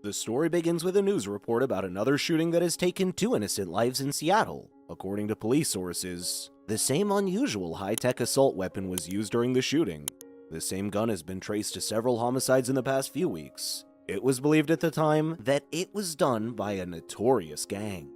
The story begins with a news report about another shooting that has taken 2 innocent lives in Seattle. According to police sources, the same unusual high-tech assault weapon was used during the shooting. The same gun has been traced to several homicides in the past few weeks. It was believed at the time that it was done by a notorious gang.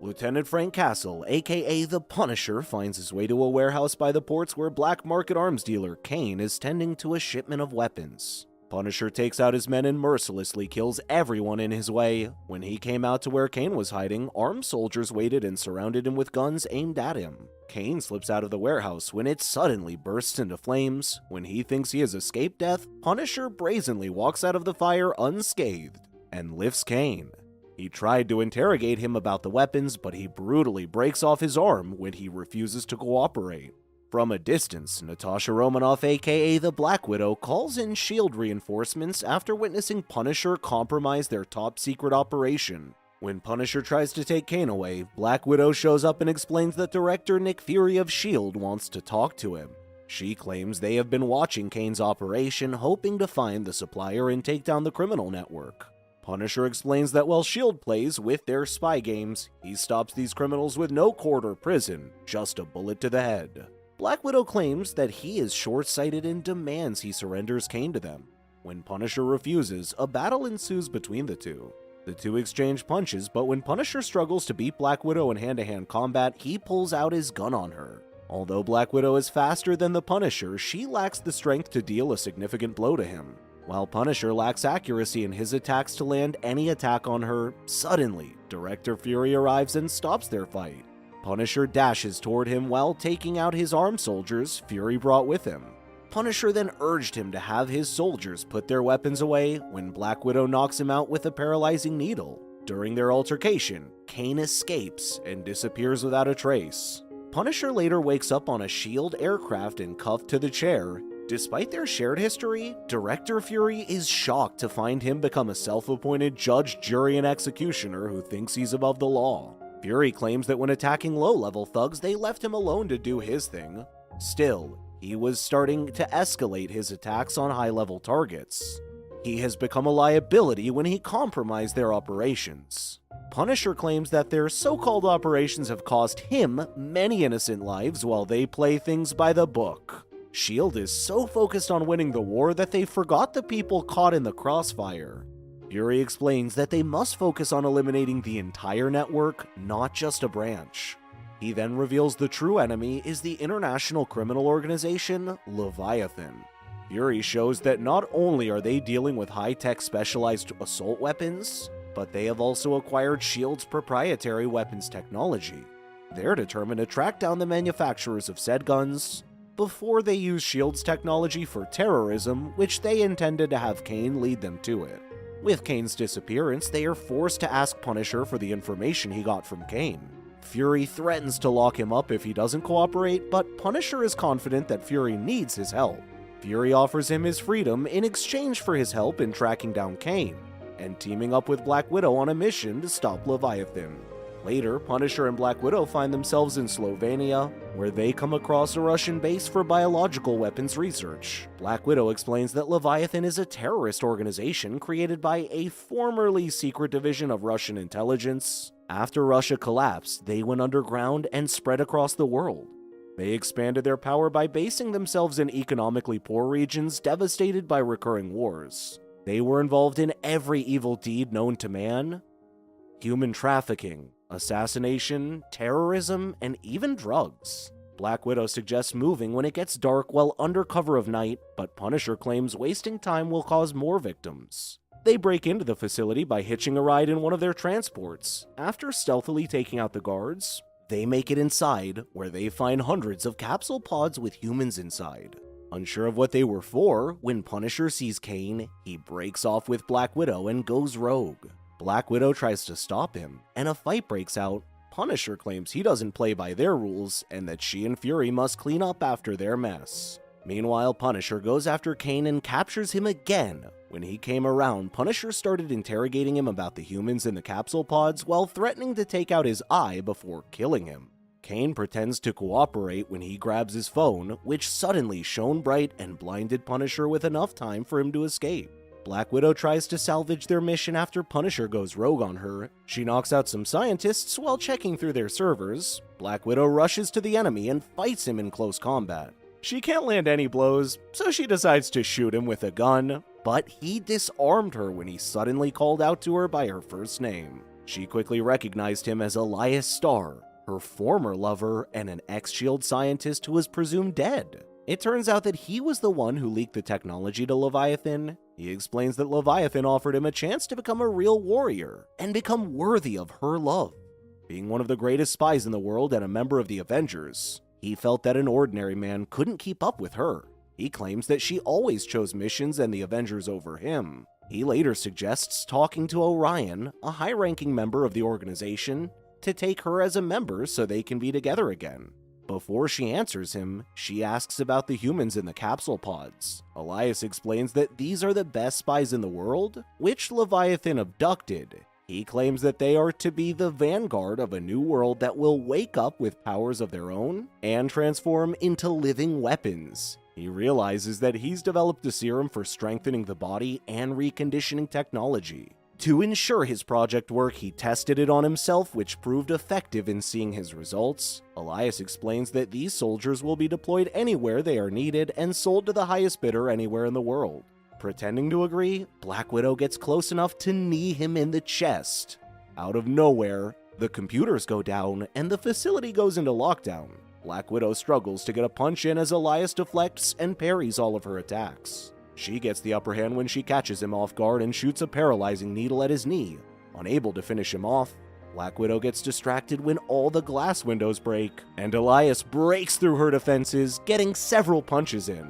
Lieutenant Frank Castle, aka the Punisher, finds his way to a warehouse by the ports where black market arms dealer Kane is tending to a shipment of weapons. Punisher takes out his men and mercilessly kills everyone in his way. When he came out to where Kane was hiding, armed soldiers waited and surrounded him with guns aimed at him. Kane slips out of the warehouse when it suddenly bursts into flames. When he thinks he has escaped death, Punisher brazenly walks out of the fire unscathed and lifts Kane. He tried to interrogate him about the weapons, but he brutally breaks off his arm when he refuses to cooperate. From a distance, Natasha Romanoff, aka the Black Widow, calls in S.H.I.E.L.D. reinforcements after witnessing Punisher compromise their top-secret operation. When Punisher tries to take Kane away, Black Widow shows up and explains that director Nick Fury of S.H.I.E.L.D. wants to talk to him. She claims they have been watching Kane's operation, hoping to find the supplier and take down the criminal network. Punisher explains that while S.H.I.E.L.D. plays with their spy games, he stops these criminals with no court or prison, just a bullet to the head. Black Widow claims that he is short-sighted and demands he surrenders Kane to them. When Punisher refuses, a battle ensues between the two. The two exchange punches, but when Punisher struggles to beat Black Widow in hand-to-hand combat, he pulls out his gun on her. Although Black Widow is faster than the Punisher, she lacks the strength to deal a significant blow to him. While Punisher lacks accuracy in his attacks to land any attack on her, suddenly, Director Fury arrives and stops their fight. Punisher dashes toward him while taking out his armed soldiers Fury brought with him. Punisher then urged him to have his soldiers put their weapons away when Black Widow knocks him out with a paralyzing needle. During their altercation, Kane escapes and disappears without a trace. Punisher later wakes up on a S.H.I.E.L.D. aircraft and cuffed to the chair. Despite their shared history, Director Fury is shocked to find him become a self-appointed judge, jury, and executioner who thinks he's above the law. Fury claims that when attacking low-level thugs, they left him alone to do his thing. Still, he was starting to escalate his attacks on high-level targets. He has become a liability when he compromised their operations. Punisher claims that their so-called operations have cost him many innocent lives while they play things by the book. S.H.I.E.L.D. is so focused on winning the war that they forgot the people caught in the crossfire. Fury explains that they must focus on eliminating the entire network, not just a branch. He then reveals the true enemy is the international criminal organization, Leviathan. Fury shows that not only are they dealing with high-tech specialized assault weapons, but they have also acquired S.H.I.E.L.D.'s proprietary weapons technology. They're determined to track down the manufacturers of said guns before they use S.H.I.E.L.D.'s technology for terrorism, which they intended to have Kane lead them to it. With Kane's disappearance, they are forced to ask Punisher for the information he got from Kane. Fury threatens to lock him up if he doesn't cooperate, but Punisher is confident that Fury needs his help. Fury offers him his freedom in exchange for his help in tracking down Kane, and teaming up with Black Widow on a mission to stop Leviathan. Later, Punisher and Black Widow find themselves in Slovenia, where they come across a Russian base for biological weapons research. Black Widow explains that Leviathan is a terrorist organization created by a formerly secret division of Russian intelligence. After Russia collapsed, they went underground and spread across the world. They expanded their power by basing themselves in economically poor regions devastated by recurring wars. They were involved in every evil deed known to man: human trafficking, assassination, terrorism, and even drugs. Black Widow suggests moving when it gets dark while under cover of night, but Punisher claims wasting time will cause more victims. They break into the facility by hitching a ride in one of their transports. After stealthily taking out the guards, they make it inside, where they find hundreds of capsule pods with humans inside. Unsure of what they were for, when Punisher sees Kane, he breaks off with Black Widow and goes rogue. Black Widow tries to stop him, and a fight breaks out. Punisher claims he doesn't play by their rules, and that she and Fury must clean up after their mess. Meanwhile, Punisher goes after Kane and captures him again. When he came around, Punisher started interrogating him about the humans in the capsule pods while threatening to take out his eye before killing him. Kane pretends to cooperate when he grabs his phone, which suddenly shone bright and blinded Punisher with enough time for him to escape. Black Widow tries to salvage their mission after Punisher goes rogue on her. She knocks out some scientists while checking through their servers. Black Widow rushes to the enemy and fights him in close combat. She can't land any blows, so she decides to shoot him with a gun, but he disarmed her when he suddenly called out to her by her first name. She quickly recognized him as Elias Starr, her former lover and an ex-SHIELD scientist who was presumed dead. It turns out that he was the one who leaked the technology to Leviathan. He explains that Leviathan offered him a chance to become a real warrior and become worthy of her love. Being one of the greatest spies in the world and a member of the Avengers, he felt that an ordinary man couldn't keep up with her. He claims that she always chose missions and the Avengers over him. He later suggests talking to Orion, a high-ranking member of the organization, to take her as a member so they can be together again. Before she answers him, she asks about the humans in the capsule pods. Elias explains that these are the best spies in the world, which Leviathan abducted. He claims that they are to be the vanguard of a new world that will wake up with powers of their own and transform into living weapons. He realizes that he's developed a serum for strengthening the body and reconditioning technology. To ensure his project work, he tested it on himself, which proved effective in seeing his results. Elias explains that these soldiers will be deployed anywhere they are needed and sold to the highest bidder anywhere in the world. Pretending to agree, Black Widow gets close enough to knee him in the chest. Out of nowhere, the computers go down and the facility goes into lockdown. Black Widow struggles to get a punch in as Elias deflects and parries all of her attacks. She gets the upper hand when she catches him off guard and shoots a paralyzing needle at his knee. Unable to finish him off, Black Widow gets distracted when all the glass windows break, and Elias breaks through her defenses, getting several punches in.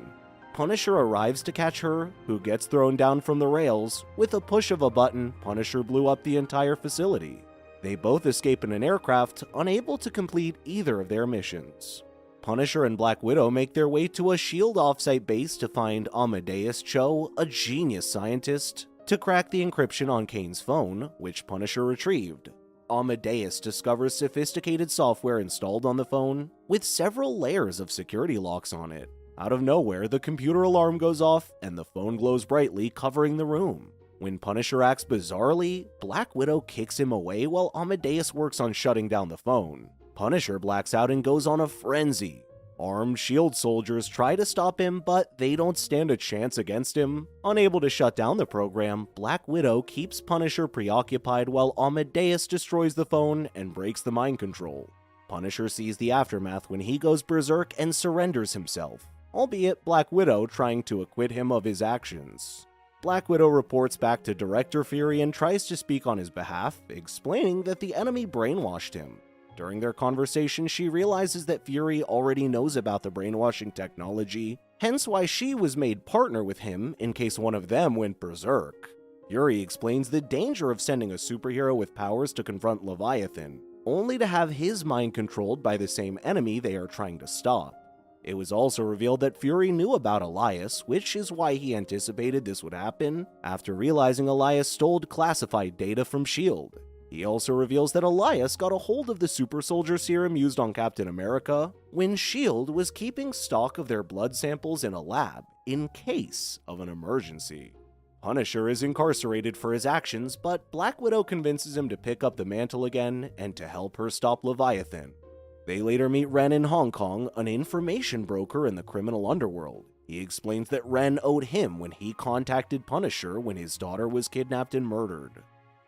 Punisher arrives to catch her, who gets thrown down from the rails. With a push of a button, Punisher blew up the entire facility. They both escape in an aircraft, unable to complete either of their missions. Punisher and Black Widow make their way to a SHIELD offsite base to find Amadeus Cho, a genius scientist, to crack the encryption on Kane's phone, which Punisher retrieved. Amadeus discovers sophisticated software installed on the phone, with several layers of security locks on it. Out of nowhere, the computer alarm goes off, and the phone glows brightly, covering the room. When Punisher acts bizarrely, Black Widow kicks him away while Amadeus works on shutting down the phone. Punisher blacks out and goes on a frenzy. Armed SHIELD soldiers try to stop him, but they don't stand a chance against him. Unable to shut down the program, Black Widow keeps Punisher preoccupied while Amadeus destroys the phone and breaks the mind control. Punisher sees the aftermath when he goes berserk and surrenders himself, albeit Black Widow trying to acquit him of his actions. Black Widow reports back to Director Fury and tries to speak on his behalf, explaining that the enemy brainwashed him. During their conversation, she realizes that Fury already knows about the brainwashing technology, hence why she was made partner with him in case one of them went berserk. Fury explains the danger of sending a superhero with powers to confront Leviathan, only to have his mind controlled by the same enemy they are trying to stop. It was also revealed that Fury knew about Elias, which is why he anticipated this would happen after realizing Elias stole classified data from SHIELD. He also reveals that Elias got a hold of the super soldier serum used on Captain America when SHIELD was keeping stock of their blood samples in a lab in case of an emergency. Punisher is incarcerated for his actions, but Black Widow convinces him to pick up the mantle again and to help her stop Leviathan. They later meet Ren in Hong Kong, an information broker in the criminal underworld. He explains that Ren owed him when he contacted Punisher when his daughter was kidnapped and murdered.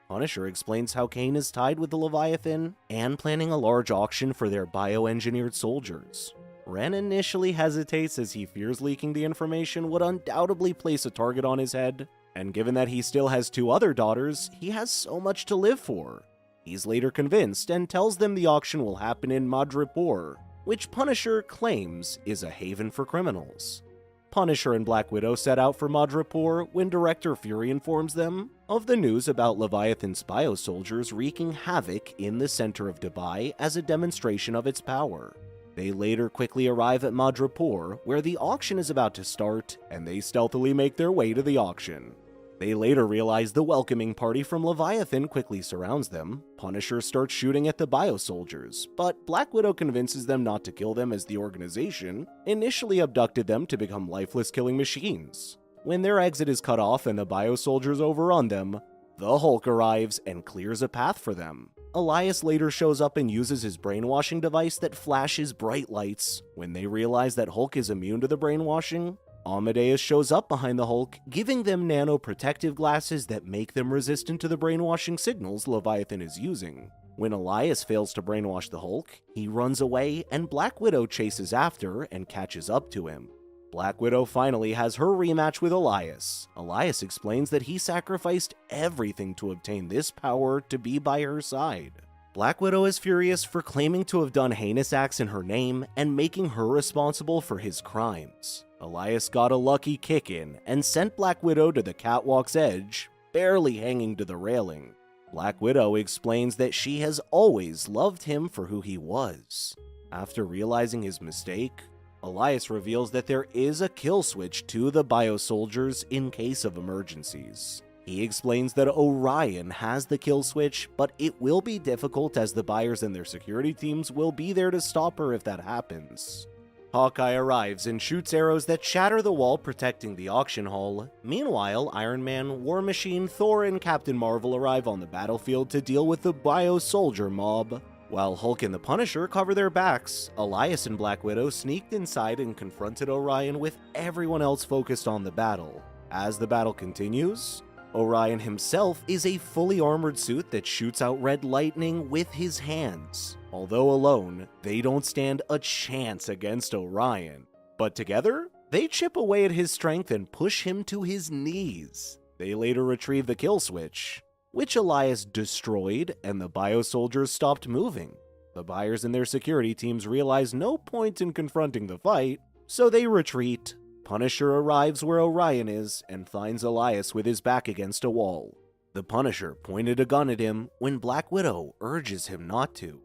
Punisher explains how Kane is tied with the Leviathan and planning a large auction for their bioengineered soldiers. Ren initially hesitates as he fears leaking the information would undoubtedly place a target on his head, and given that he still has 2 other daughters, he has so much to live for. He's later convinced and tells them the auction will happen in Madripoor, which Punisher claims is a haven for criminals. Punisher and Black Widow set out for Madripoor when Director Fury informs them of the news about Leviathan's biosoldiers wreaking havoc in the center of Dubai as a demonstration of its power. They later quickly arrive at Madripoor, where the auction is about to start, and they stealthily make their way to the auction. They later realize the welcoming party from Leviathan quickly surrounds them. Punisher starts shooting at the biosoldiers, but Black Widow convinces them not to kill them as the organization initially abducted them to become lifeless killing machines. When their exit is cut off and the biosoldiers overrun them, the Hulk arrives and clears a path for them. Elias later shows up and uses his brainwashing device that flashes bright lights. When they realize that Hulk is immune to the brainwashing, Amadeus shows up behind the Hulk, giving them nano-protective glasses that make them resistant to the brainwashing signals Leviathan is using. When Elias fails to brainwash the Hulk, he runs away and Black Widow chases after and catches up to him. Black Widow finally has her rematch with Elias. Elias explains that he sacrificed everything to obtain this power to be by her side. Black Widow is furious for claiming to have done heinous acts in her name and making her responsible for his crimes. Elias got a lucky kick in and sent Black Widow to the catwalk's edge, barely hanging to the railing. Black Widow explains that she has always loved him for who he was. After realizing his mistake, Elias reveals that there is a kill switch to the biosoldiers in case of emergencies. He explains that Orion has the kill switch, but it will be difficult as the buyers and their security teams will be there to stop her if that happens. Hawkeye arrives and shoots arrows that shatter the wall protecting the auction hall. Meanwhile, Iron Man, War Machine, Thor, and Captain Marvel arrive on the battlefield to deal with the biosoldier mob. While Hulk and the Punisher cover their backs, Elias and Black Widow sneaked inside and confronted Orion with everyone else focused on the battle. As the battle continues, Orion himself is a fully armored suit that shoots out red lightning with his hands. Although alone, they don't stand a chance against Orion. But together, they chip away at his strength and push him to his knees. They later retrieve the kill switch, which Elias destroyed, and the biosoldiers stopped moving. The buyers and their security teams realize no point in confronting the fight, so they retreat. Punisher arrives where Orion is and finds Elias with his back against a wall. The Punisher pointed a gun at him when Black Widow urges him not to.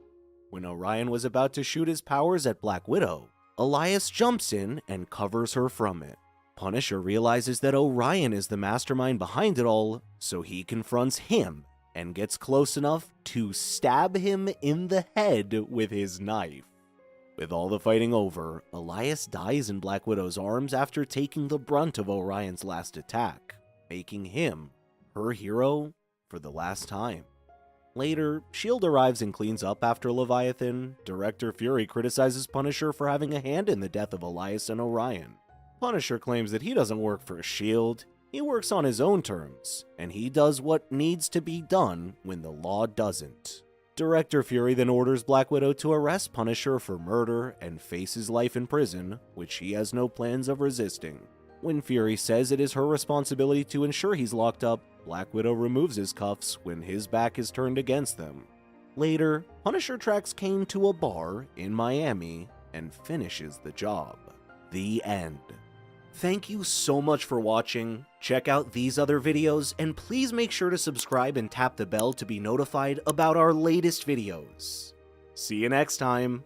When Orion was about to shoot his powers at Black Widow, Elias jumps in and covers her from it. Punisher realizes that Orion is the mastermind behind it all, so he confronts him and gets close enough to stab him in the head with his knife. With all the fighting over, Elias dies in Black Widow's arms after taking the brunt of Orion's last attack, making him her hero for the last time. Later, S.H.I.E.L.D. arrives and cleans up after Leviathan. Director Fury criticizes Punisher for having a hand in the death of Elias and Orion. Punisher claims that he doesn't work for S.H.I.E.L.D., he works on his own terms, and he does what needs to be done when the law doesn't. Director Fury then orders Black Widow to arrest Punisher for murder and face his life in prison, which he has no plans of resisting. When Fury says it is her responsibility to ensure he's locked up, Black Widow removes his cuffs when his back is turned against them. Later, Punisher tracks Kane to a bar in Miami and finishes the job. The end. Thank you so much for watching. Check out these other videos, and please make sure to subscribe and tap the bell to be notified about our latest videos. See you next time.